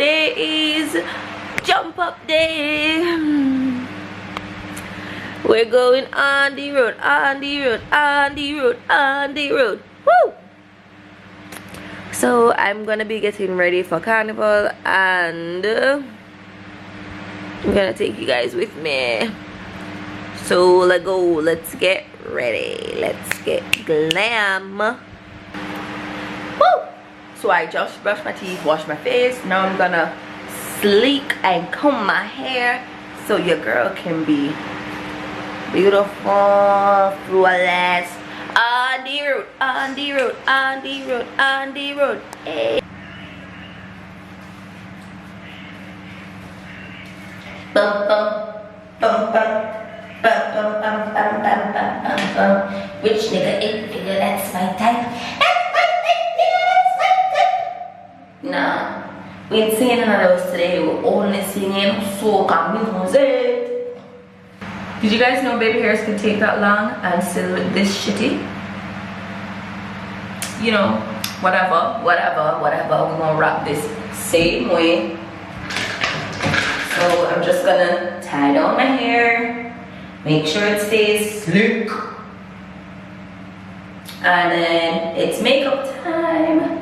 today is jump up day. We're going on the road, on the road, on the road, on the road. Woo! So I'm gonna be getting ready for carnival, and I'm gonna take you guys with me. So let's go, let's get ready, let's get glam. Woo! So I just brushed my teeth, washed my face. Now I'm gonna sleek and comb my hair so your girl can be beautiful, flawless. On the road, on the road, on the road, on the road. Hey. Bum bum bum bum bum bum bum bum bum bum bum bum. Which nigga ain't figure that's my type? That's my type, nigga, that's my type. Nah, we ain't singing none of those today. We're only singing soca music. Did you guys know baby hairs can take that long and still look this shitty? You know, whatever. We're gonna wrap this same way. So I'm just gonna tie down my hair, make sure it stays sleek, and then it's makeup time.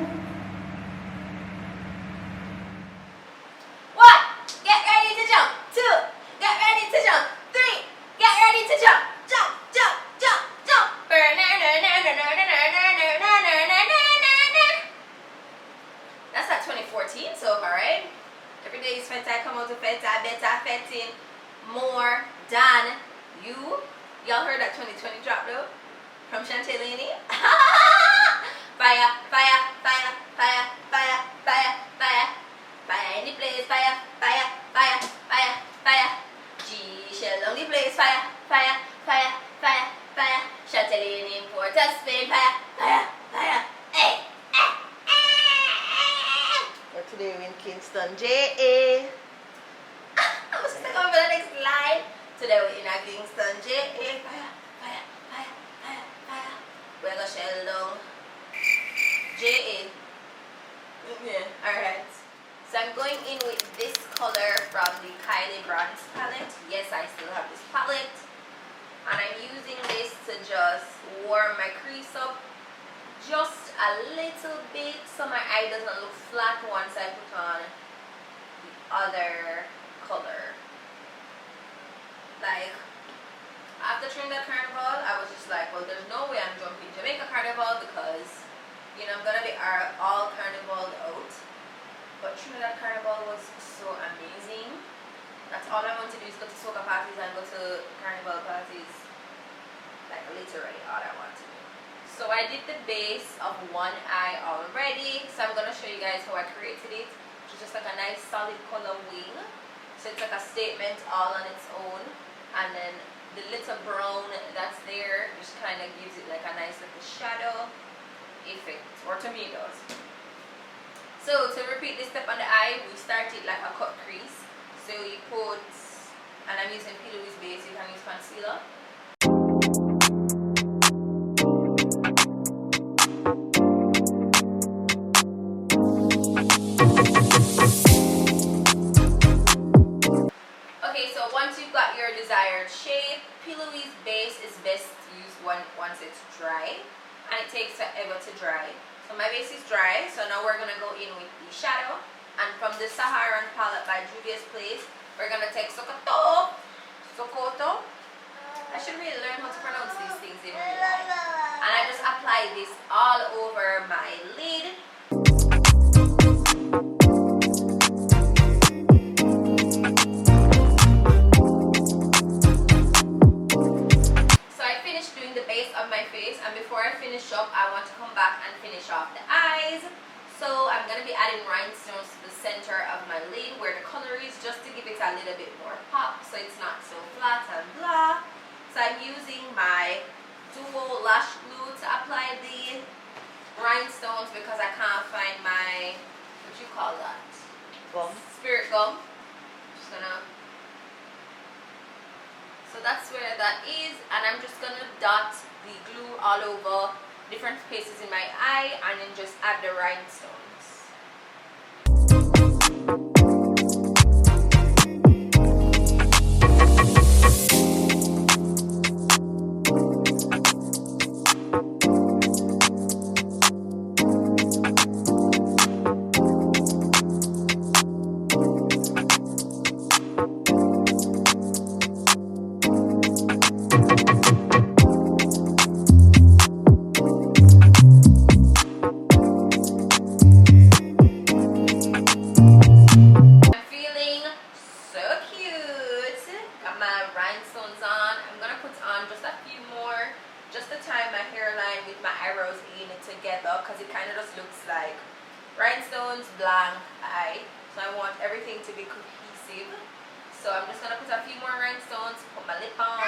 More than you. Y'all heard that 2020 drop though? From ChantayLainey? Fire, fire, fire, fire, fire, fire, fire. Fire in the place, fire, fire, fire, fire, fire. G shell on the place, fire, fire, fire, fire, fire. ChantayLainey in Port of Spain, fire, fire, fire. Hey, for today we're in Kingston, J.A. I was just going for the next line. Today we're in a Kingston, J.A. Fire, fire, fire, fire, fire. We're gonna shell down J.A. Yeah, alright. So I'm going in with this color from the Kylie Bronze palette. Yes, I still have this palette. And I'm using this to just warm my crease up just a little bit so my eye doesn't look flat once I put on the other color. Like after Trinidad Carnival, I was just like, well, there's no way I'm jumping Jamaica Carnival because, you know, I'm gonna be all carnivaled out. But Trinidad Carnival was so amazing. That's all I want to do is go to soca parties and go to carnival parties. Like literally all I want to do. So I did the base of one eye already. So I'm gonna show you guys how I created it. It's just like a nice solid color wing. So it's like a statement all on its own, and then the little brown that's there just kind of gives it like a nice little shadow effect, or to me it does. So to repeat this step on the eye, we start it like a cut crease. So you put, and I'm using P. Louise base, you can use concealer. Desired shape. P. Louise base is best used once it's dry, and it takes forever to dry. So my base is dry, so now we're gonna go in with the shadow, and from the Saharan palette by Juvia's Place, we're gonna take Sokoto. I should really learn how to pronounce these things in real life. And I just apply this all over my lid. And before I finish up, I want to come back and finish off the eyes. So I'm going to be adding rhinestones to the center of my lid where the color is, just to give it a little bit more pop so it's not so flat and blah. So I'm using my duo lash glue to apply the rhinestones because I can't find my, what you call that? Gum. Spirit gum. Just gonna, so that's where that is, and I'm just gonna dot the glue all over different places in my eye and then just add the rhinestones. Feeling so cute. Got my rhinestones on. I'm gonna put on just a few more just to tie my hairline with my eyebrows in together, because it kind of just looks like rhinestones, blank eye. So I want everything to be cohesive. So I'm just gonna put a few more rhinestones, put my lip on,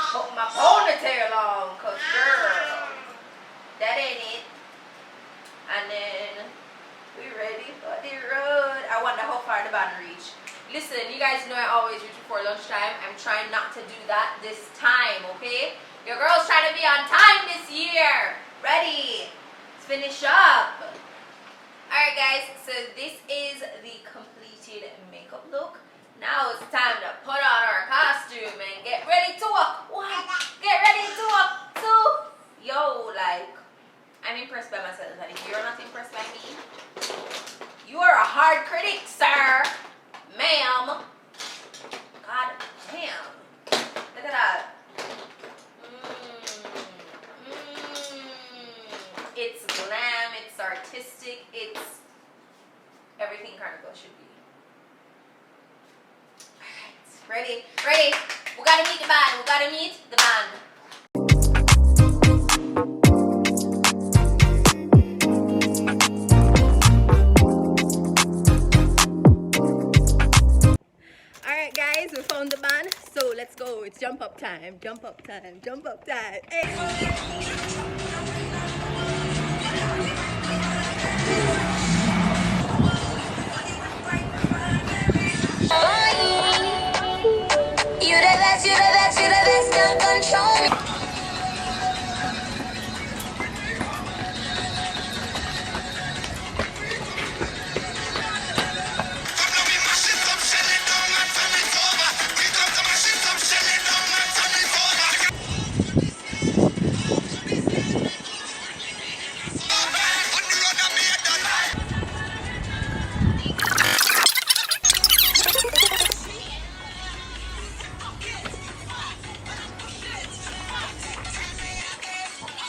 put my ponytail on, cause girl, that ain't it. And then we ready for the road. I wonder how far the band reach. Listen, you guys know I always reach before lunchtime. I'm trying not to do that this time, okay? Your girl's trying to be on time this year. Ready? Let's finish up. Alright guys, so this is the completed makeup look. Now it's time to put on our costume and get ready to walk. One, get ready to walk. Two. Yo, like, I'm impressed by myself, and if you're not impressed by me, you are a hard critic, sir, ma'am. God damn. Look at that. It's glam, it's artistic, it's everything Carnival should be. Alright, ready? Ready? We gotta meet the band, we gotta meet the band. Alright guys, we found the band, so let's go. It's jump up time, jump up time, jump up time. Hey. You the best, you the best, you the best, don't control me.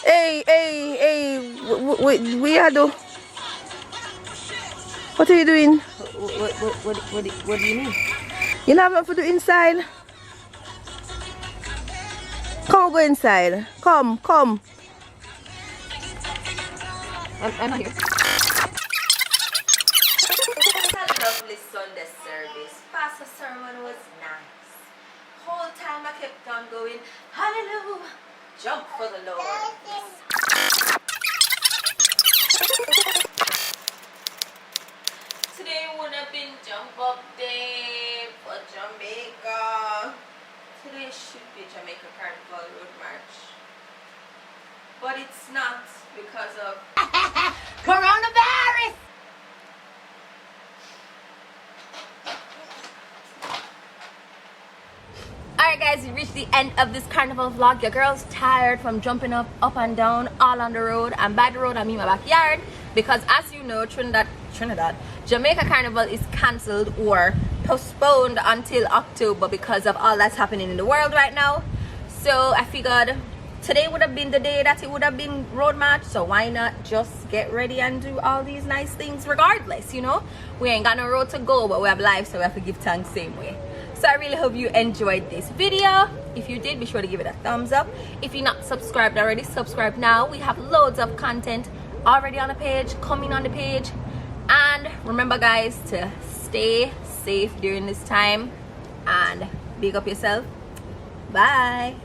Hey, we are do. What are you doing? What do you mean? You have nothing to do inside. Come go inside. Come. I'm not here. A lovely Sunday service. Pastor sermon was nice. Whole time I kept on going, hallelujah, jump for the Lord. Today would have been jump up day for Jamaica. Today should be Jamaica Carnival Road March. But it's not because of Coronavirus! Alright guys, we reached the end of this carnival vlog. Your girl's tired from jumping up and down all on the road. And by the road I mean my backyard, because as you know, Trinidad, Jamaica Carnival is cancelled or postponed until October because of all that's happening in the world right now. So I figured today would have been the day that it would have been road march, so why not just get ready and do all these nice things regardless, you know? We ain't got no road to go, but we have life, so we have to give thanks same way. So I really hope you enjoyed this video. If you did, be sure to give it a thumbs up. If you're not subscribed already, subscribe now. We have loads of content already on the page, coming on the page. And remember guys, to stay safe during this time and big up yourself. Bye.